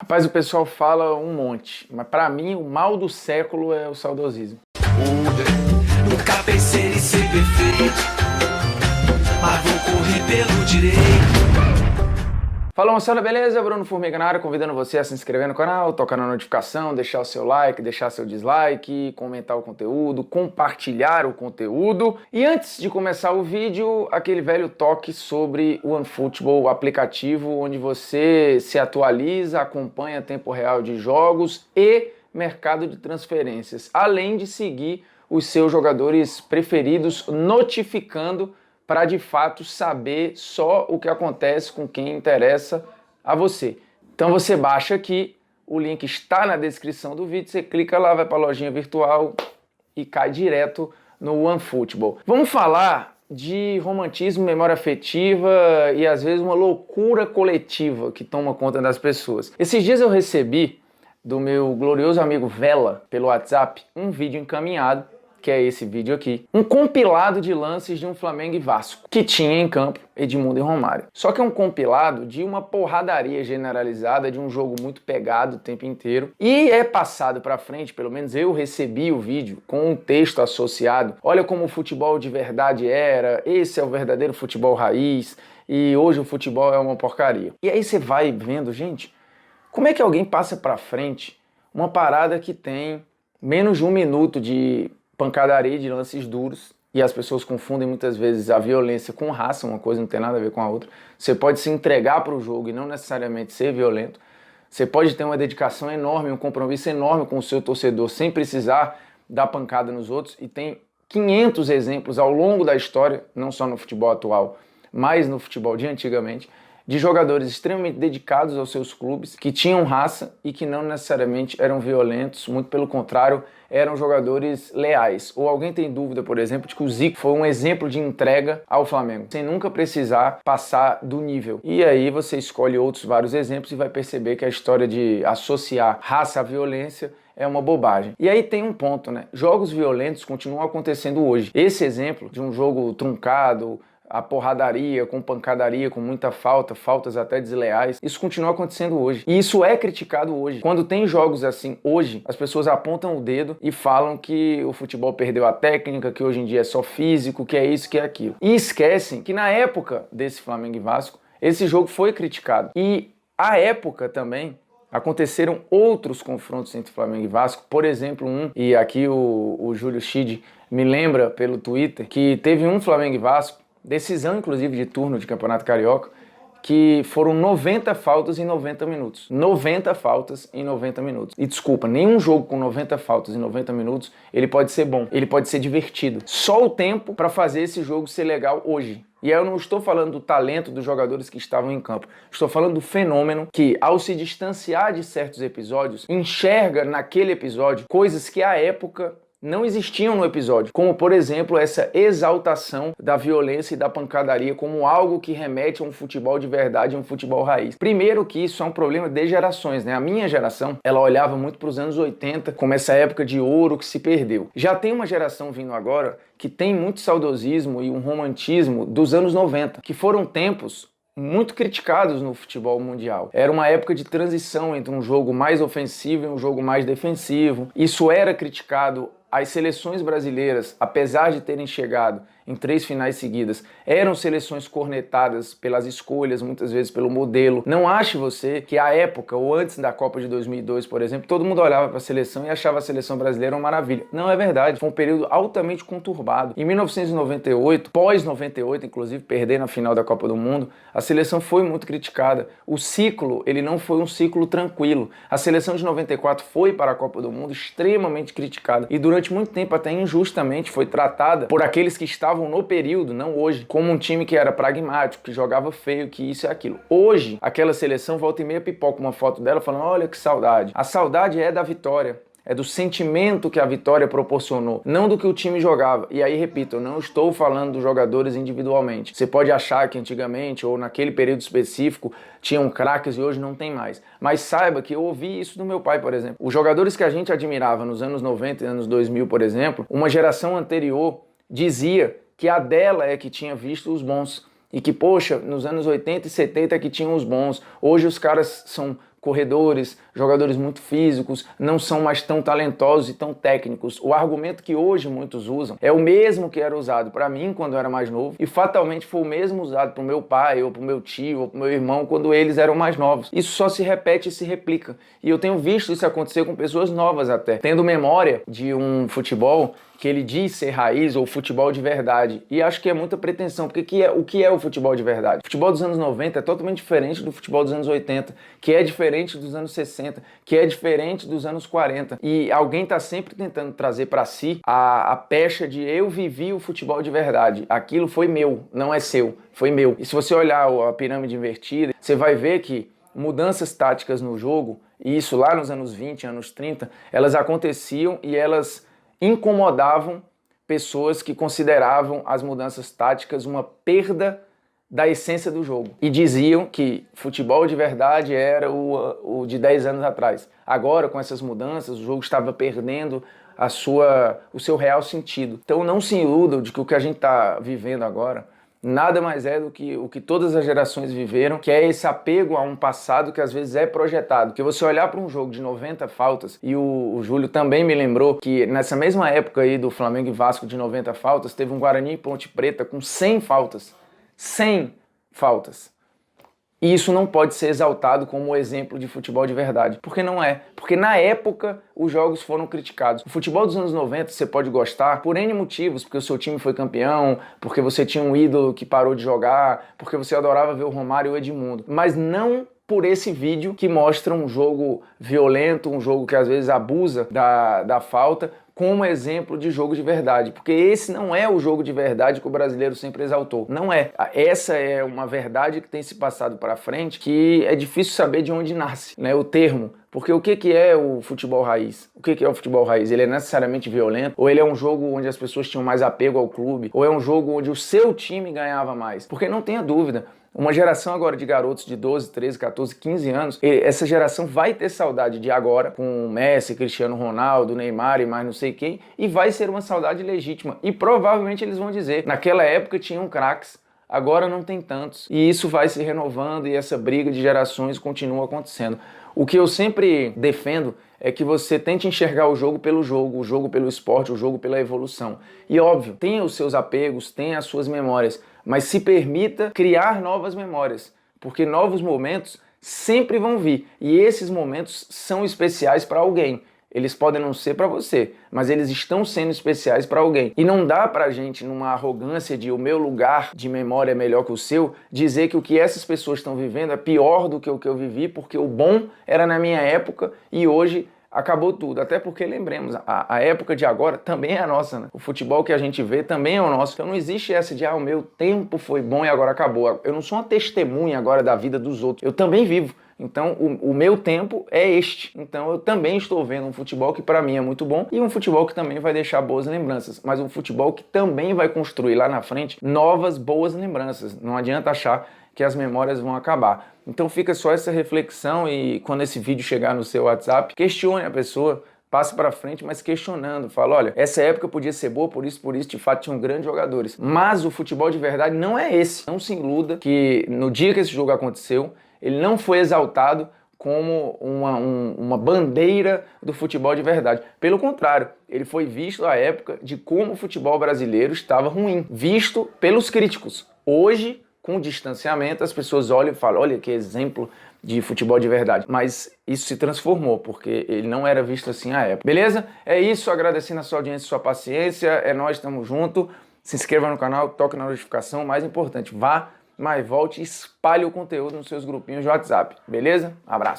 Rapaz, o pessoal fala um monte, mas pra mim o mal do século é o saudosismo. Nunca pensei em ser perfeito, mas vou correr pelo direito. Fala moçada, beleza? Bruno Formiga na área, convidando você a se inscrever no canal, tocar na notificação, deixar o seu like, deixar seu dislike, comentar o conteúdo, compartilhar o conteúdo. E antes de começar o vídeo, aquele velho toque sobre o OneFootball, o aplicativo onde você se atualiza, acompanha tempo real de jogos e mercado de transferências, além de seguir os seus jogadores preferidos, notificando para de fato saber só o que acontece com quem interessa a você. Então você baixa aqui, o link está na descrição do vídeo, você clica lá, vai para a lojinha virtual e cai direto no OneFootball. Vamos falar de romantismo, memória afetiva e às vezes uma loucura coletiva que toma conta das pessoas. Esses dias eu recebi do meu glorioso amigo Vela pelo WhatsApp um vídeo encaminhado, que é esse vídeo aqui, um compilado de lances de um Flamengo e Vasco, que tinha em campo Edmundo e Romário. Só que é um compilado de uma porradaria generalizada, de um jogo muito pegado o tempo inteiro, e é passado pra frente, pelo menos eu recebi o vídeo com um texto associado. Olha como o futebol de verdade era, esse é o verdadeiro futebol raiz, e hoje o futebol é uma porcaria. E aí você vai vendo, gente, como é que alguém passa pra frente uma parada que tem menos de um minuto de pancadaria, de lances duros, e as pessoas confundem muitas vezes a violência com raça, uma coisa não tem nada a ver com a outra. Você pode se entregar para o jogo e não necessariamente ser violento. Você pode ter uma dedicação enorme, um compromisso enorme com o seu torcedor, sem precisar dar pancada nos outros, e tem 500 exemplos ao longo da história, não só no futebol atual, mas no futebol de antigamente, de jogadores extremamente dedicados aos seus clubes, que tinham raça e que não necessariamente eram violentos, muito pelo contrário, eram jogadores leais. Ou alguém tem dúvida, por exemplo, de que o Zico foi um exemplo de entrega ao Flamengo, sem nunca precisar passar do nível. E aí você escolhe outros vários exemplos e vai perceber que a história de associar raça à violência é uma bobagem. E aí tem um ponto, né? Jogos violentos continuam acontecendo hoje. Esse exemplo de um jogo truncado, a porradaria, com pancadaria, com muita falta, faltas até desleais, isso continua acontecendo hoje. E isso é criticado hoje. Quando tem jogos assim, hoje, as pessoas apontam o dedo e falam que o futebol perdeu a técnica, que hoje em dia é só físico, que é isso, que é aquilo. E esquecem que na época desse Flamengo e Vasco, esse jogo foi criticado. E à época também, aconteceram outros confrontos entre Flamengo e Vasco, por exemplo e aqui o Júlio Chid me lembra pelo Twitter, que teve um Flamengo e Vasco, decisão inclusive de turno de Campeonato Carioca, que foram 90 faltas em 90 minutos. 90 faltas em 90 minutos. E desculpa, nenhum jogo com 90 faltas em 90 minutos, ele pode ser bom, ele pode ser divertido. Só o tempo para fazer esse jogo ser legal hoje. E aí eu não estou falando do talento dos jogadores que estavam em campo. Estou falando do fenômeno que, ao se distanciar de certos episódios, enxerga naquele episódio coisas que à época não existiam no episódio, como por exemplo essa exaltação da violência e da pancadaria como algo que remete a um futebol de verdade, a um futebol raiz. Primeiro que isso é um problema de gerações, né? A minha geração, ela olhava muito para os anos 80 como essa época de ouro que se perdeu. Já tem uma geração vindo agora que tem muito saudosismo e um romantismo dos anos 90, que foram tempos muito criticados no futebol mundial. Era uma época de transição entre um jogo mais ofensivo e um jogo mais defensivo. Isso era criticado. As seleções brasileiras, apesar de terem chegado em 3 finais seguidas, eram seleções cornetadas pelas escolhas, muitas vezes pelo modelo. Não ache você que à época, ou antes da Copa de 2002, por exemplo, todo mundo olhava para a seleção e achava a seleção brasileira uma maravilha. Não é verdade. Foi um período altamente conturbado. Em 1998, pós-98, inclusive, perder na final da Copa do Mundo, a seleção foi muito criticada. O ciclo, ele não foi um ciclo tranquilo. A seleção de 94 foi para a Copa do Mundo extremamente criticada e durante muito tempo até injustamente foi tratada por aqueles que estavam no período, não hoje, como um time que era pragmático, que jogava feio, que isso e aquilo. Hoje, aquela seleção volta e meia pipoca uma foto dela falando, olha que saudade. A saudade é da vitória. É do sentimento que a vitória proporcionou, não do que o time jogava. E aí, repito, eu não estou falando dos jogadores individualmente. Você pode achar que antigamente, ou naquele período específico, tinham craques e hoje não tem mais. Mas saiba que eu ouvi isso do meu pai, por exemplo. Os jogadores que a gente admirava nos anos 90 e anos 2000, por exemplo, uma geração anterior dizia que a dela é que tinha visto os bons. E que, poxa, nos anos 80 e 70 é que tinham os bons. Hoje os caras são corredores, jogadores muito físicos, não são mais tão talentosos e tão técnicos. O argumento que hoje muitos usam é o mesmo que era usado para mim quando eu era mais novo e fatalmente foi o mesmo usado para o meu pai, ou para o meu tio, ou para o meu irmão quando eles eram mais novos. Isso só se repete e se replica. E eu tenho visto isso acontecer com pessoas novas até. Tendo memória de um futebol que ele diz ser raiz ou futebol de verdade. E acho que é muita pretensão, porque o que é o futebol de verdade? O futebol dos anos 90 é totalmente diferente do futebol dos anos 80, que é diferente dos anos 60, que é diferente dos anos 40. E alguém está sempre tentando trazer para si a pecha de eu vivi o futebol de verdade. Aquilo foi meu, não é seu, foi meu. E se você olhar a pirâmide invertida, você vai ver que mudanças táticas no jogo, e isso lá nos anos 20, anos 30, elas aconteciam e elas incomodavam pessoas que consideravam as mudanças táticas uma perda da essência do jogo. E diziam que futebol de verdade era o de 10 anos atrás. Agora, com essas mudanças, o jogo estava perdendo o seu real sentido. Então não se iludam de que o que a gente está vivendo agora nada mais é do que o que todas as gerações viveram, que é esse apego a um passado que às vezes é projetado. Porque você olhar para um jogo de 90 faltas, e o Júlio também me lembrou que nessa mesma época aí do Flamengo e Vasco de 90 faltas, teve um Guarani e Ponte Preta com 100 faltas. 100 faltas. E isso não pode ser exaltado como exemplo de futebol de verdade, porque não é. Porque na época os jogos foram criticados. O futebol dos anos 90 você pode gostar por N motivos, porque o seu time foi campeão, porque você tinha um ídolo que parou de jogar, porque você adorava ver o Romário e o Edmundo. Mas não por esse vídeo que mostra um jogo violento, um jogo que às vezes abusa da falta, como exemplo de jogo de verdade, porque esse não é o jogo de verdade que o brasileiro sempre exaltou. Não é. Essa é uma verdade que tem se passado para frente, que é difícil saber de onde nasce, né, o termo. Porque o que é o futebol raiz? O que é o futebol raiz? Ele é necessariamente violento? Ou ele é um jogo onde as pessoas tinham mais apego ao clube? Ou é um jogo onde o seu time ganhava mais? Porque não tenha dúvida, uma geração agora de garotos de 12, 13, 14, 15 anos, essa geração vai ter saudade de agora, com Messi, Cristiano Ronaldo, Neymar e mais não sei quem, e vai ser uma saudade legítima. E provavelmente eles vão dizer, naquela época tinham craques, agora não tem tantos. E isso vai se renovando e essa briga de gerações continua acontecendo. O que eu sempre defendo é que você tente enxergar o jogo pelo esporte, o jogo pela evolução. E óbvio, tenha os seus apegos, tenha as suas memórias, mas se permita criar novas memórias, porque novos momentos sempre vão vir. E esses momentos são especiais para alguém. Eles podem não ser para você, mas eles estão sendo especiais para alguém. E não dá pra gente, numa arrogância de o meu lugar de memória é melhor que o seu, dizer que o que essas pessoas estão vivendo é pior do que o que eu vivi, porque o bom era na minha época e hoje acabou tudo. Até porque, lembremos, a época de agora também é a nossa, né? O futebol que a gente vê também é o nosso. Então não existe essa de, o meu tempo foi bom e agora acabou. Eu não sou uma testemunha agora da vida dos outros. Eu também vivo. Então, o meu tempo é este. Então, eu também estou vendo um futebol que para mim é muito bom e um futebol que também vai deixar boas lembranças, mas um futebol que também vai construir lá na frente novas boas lembranças. Não adianta achar que as memórias vão acabar. Então, fica só essa reflexão e quando esse vídeo chegar no seu WhatsApp, questione a pessoa, passe para frente, mas questionando. Fala, olha, essa época podia ser boa, por isso, de fato, tinham grandes jogadores. Mas o futebol de verdade não é esse. Não se iluda que no dia que esse jogo aconteceu, ele não foi exaltado como uma bandeira do futebol de verdade. Pelo contrário, ele foi visto à época de como o futebol brasileiro estava ruim, visto pelos críticos. Hoje, com o distanciamento, as pessoas olham e falam, olha que exemplo de futebol de verdade. Mas isso se transformou, porque ele não era visto assim à época. Beleza? É isso, agradecendo a sua audiência e sua paciência. É nós, estamos juntos. Se inscreva no canal, toque na notificação. Mais importante, vá, mas volte e espalhe o conteúdo nos seus grupinhos de WhatsApp. Beleza? Abraço.